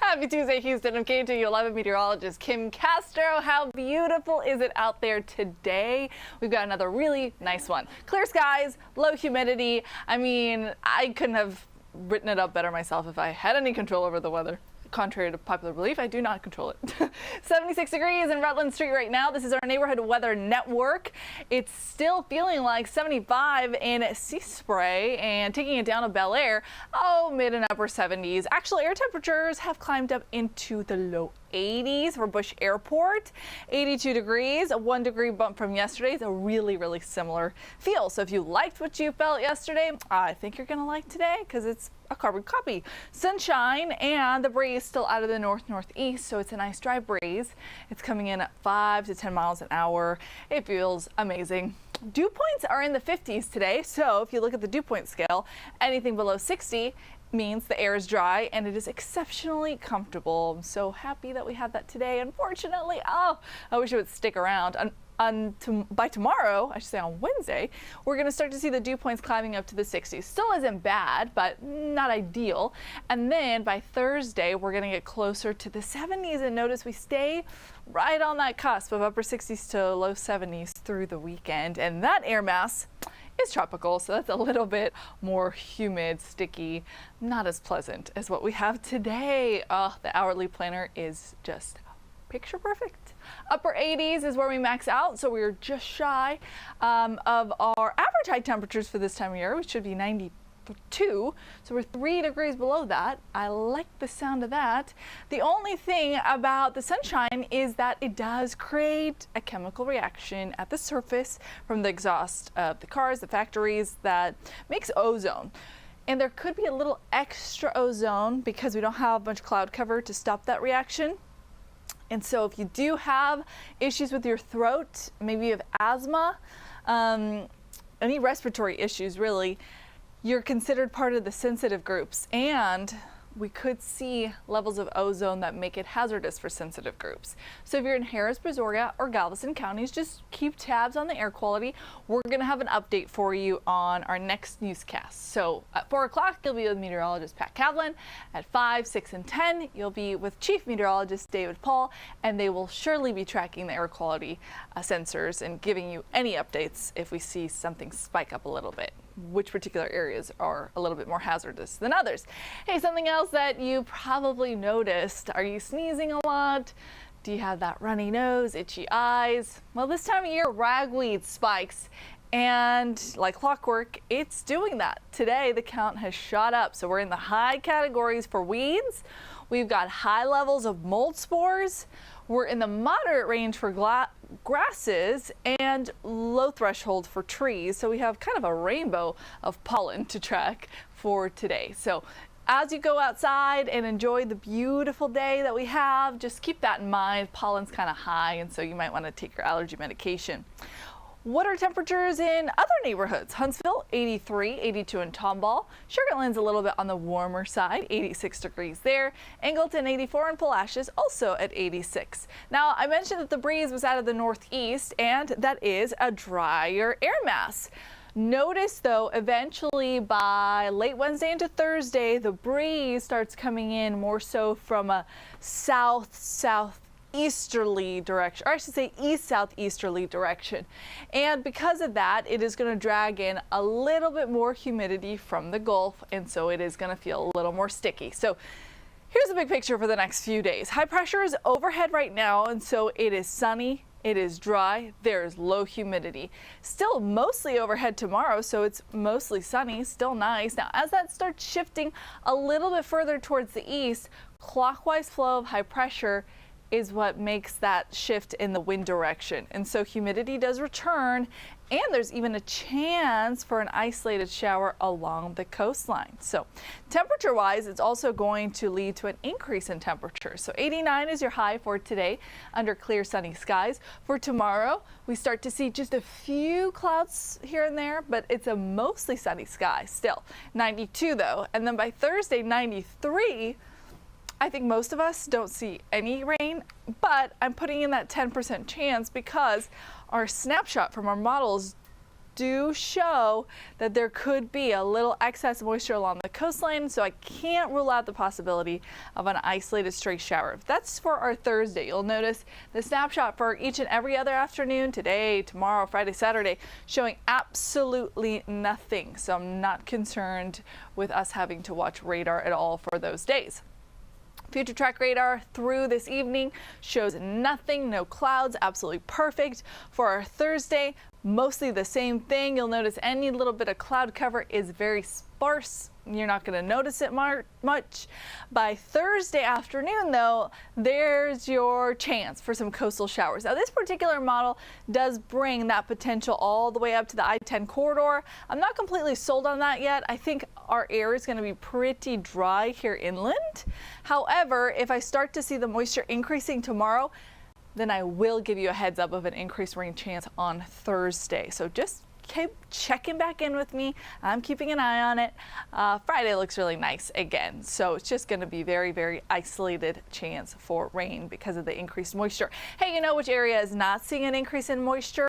Happy Tuesday, Houston. I'm KHOU 11 meteorologist Kim Castro. How beautiful is it out there today? We've got another really nice one. Clear skies, low humidity. I mean, I couldn't have written it up better myself if I had any control over the weather. Contrary to popular belief, I do not control it. 76 degrees in Rutland Street right now. This is our neighborhood weather network. It's still feeling like 75 in Sea Spray, and taking it down to Bel Air, mid and upper 70s. Actual air temperatures have climbed up into the low 80s for Bush Airport. 82 degrees, a 1 degree bump from yesterday. It's a really similar feel. So if you liked what you felt yesterday, I think you're going to like today because it's a carbon copy. Sunshine and the breeze still out of the northeast, so it's a nice dry breeze. It's coming in at 5 to 10 miles an hour. It feels amazing. Dew points are in the 50s today, so if you look at the dew point scale, anything below 60 means the air is dry and it is exceptionally comfortable. I'm so happy that we have that today. Unfortunately, I wish it would stick around. By tomorrow, I should say on Wednesday, we're going to start to see the dew points climbing up to the 60s. Still isn't bad, but not ideal. And then by Thursday, we're going to get closer to the 70s, and notice we stay right on that cusp of upper 60s to low 70s through the weekend. And that air mass is tropical, so that's a little bit more humid, sticky, not as pleasant as what we have today. The hourly planner is just picture perfect. Upper 80s is where we max out, so we're just shy of our average high temperatures for this time of year, which should be 92. So we're 3 degrees below that. I like the sound of that. The only thing about the sunshine is that it does create a chemical reaction at the surface from the exhaust of the cars, the factories, that makes ozone. And there could be a little extra ozone because we don't have much cloud cover to stop that reaction. And so if you do have issues with your throat, maybe you have asthma, any respiratory issues really, you're considered part of the sensitive groups, and we could see levels of ozone that make it hazardous for sensitive groups. So if you're in Harris, Brazoria, or Galveston counties, just keep tabs on the air quality. We're going to have an update for you on our next newscast. So at 4 o'clock, you'll be with meteorologist Pat Kavlin. At 5, 6, and 10, you'll be with Chief Meteorologist David Paul, and they will surely be tracking the air quality sensors and giving you any updates if we see something spike up a little bit, which particular areas are a little bit more hazardous than others. Hey, something else that you probably noticed. Are you sneezing a lot? Do you have that runny nose, itchy eyes? Well, this time of year, ragweed spikes, and like clockwork, it's doing that. Today, the count has shot up, so we're in the high categories for weeds. We've got high levels of mold spores. We're in the moderate range for grasses and low threshold for trees. So we have kind of a rainbow of pollen to track for today. So as you go outside and enjoy the beautiful day that we have, just keep that in mind. Pollen's kind of high, and so you might want to take your allergy medication. What are temperatures in other neighborhoods? Huntsville, 83, 82 in Tomball. Sugarland's a little bit on the warmer side, 86 degrees there. Angleton, 84, and Palacios also at 86. Now, I mentioned that the breeze was out of the northeast, and that is a drier air mass. Notice, though, eventually by late Wednesday into Thursday, the breeze starts coming in more so from a southeasterly direction, or I should say east-southeasterly direction. And because of that, it is going to drag in a little bit more humidity from the Gulf, and so it is going to feel a little more sticky. So here's the big picture for the next few days. High pressure is overhead right now, and so it is sunny. It is dry. There's low humidity. Still mostly overhead tomorrow, so it's mostly sunny, still nice. Now, as that starts shifting a little bit further towards the east, clockwise flow of high pressure is what makes that shift in the wind direction. And so humidity does return, and there's even a chance for an isolated shower along the coastline. So temperature-wise, it's also going to lead to an increase in temperature. So 89 is your high for today under clear sunny skies. For tomorrow, we start to see just a few clouds here and there, but it's a mostly sunny sky still. 92 though, and then by Thursday, 93. I think most of us don't see any rain, but I'm putting in that 10% chance because our snapshot from our models do show that there could be a little excess moisture along the coastline, so I can't rule out the possibility of an isolated stray shower. That's for our Thursday. You'll notice the snapshot for each and every other afternoon, today, tomorrow, Friday, Saturday, showing absolutely nothing. So I'm not concerned with us having to watch radar at all for those days. Future track radar through this evening shows nothing, no clouds, absolutely perfect. For our Thursday, mostly the same thing. You'll notice any little bit of cloud cover is very sparse. You're not going to notice it much. By Thursday afternoon, though, there's your chance for some coastal showers. Now, this particular model does bring that potential all the way up to the I-10 corridor. I'm not completely sold on that yet. I think our air is going to be pretty dry here inland. However, if I start to see the moisture increasing tomorrow, then I will give you a heads up of an increased rain chance on Thursday. So just keep checking back in with me. I'm keeping an eye on it. Friday looks really nice again. So it's just going to be very, very isolated chance for rain because of the increased moisture. Hey, you know which area is not seeing an increase in moisture?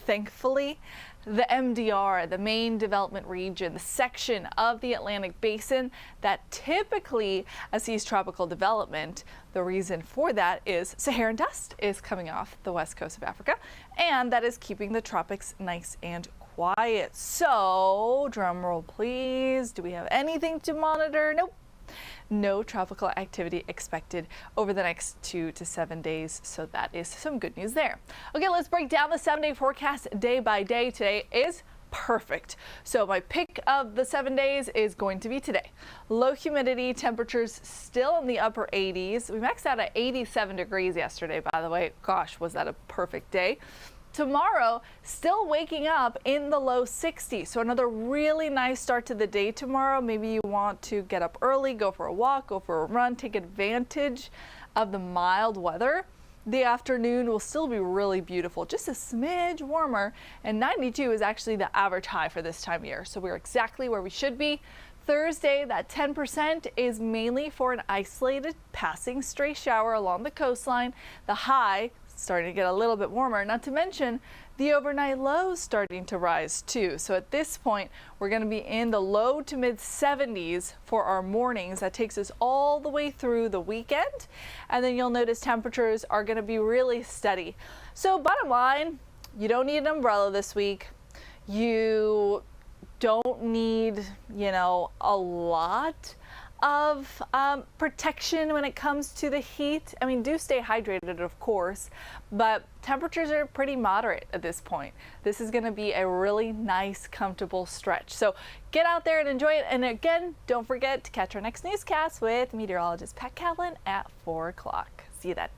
Thankfully, the MDR, the main development region, the section of the Atlantic Basin that typically sees tropical development. The reason for that is Saharan dust is coming off the west coast of Africa, and that is keeping the tropics nice and quiet. So, drum roll please. Do we have anything to monitor? Nope. No tropical activity expected over the next 2 to 7 days, so that is some good news there. Okay, let's break down the 7-day forecast day by day. Today is perfect. So my pick of the 7 days is going to be today. Low humidity, temperatures still in the upper 80s. We maxed out at 87 degrees yesterday, by the way. Gosh, was that a perfect day. Tomorrow, still waking up in the low 60s. So another really nice start to the day tomorrow. Maybe you want to get up early, go for a walk, go for a run, take advantage of the mild weather. The afternoon will still be really beautiful, just a smidge warmer, and 92 is actually the average high for this time of year. So we're exactly where we should be. Thursday, that 10% is mainly for an isolated passing stray shower along the coastline. The high starting to get a little bit warmer, not to mention the overnight lows starting to rise too. So at this point, we're going to be in the low to mid 70s for our mornings. That takes us all the way through the weekend. And then you'll notice temperatures are going to be really steady. So bottom line, you don't need an umbrella this week. You don't need, a lot of protection when it comes to the heat. I mean, do stay hydrated, of course, but temperatures are pretty moderate at this point. This is going to be a really nice, comfortable stretch. So get out there and enjoy it. And again, don't forget to catch our next newscast with meteorologist Pat Callan at 4 o'clock. See you then.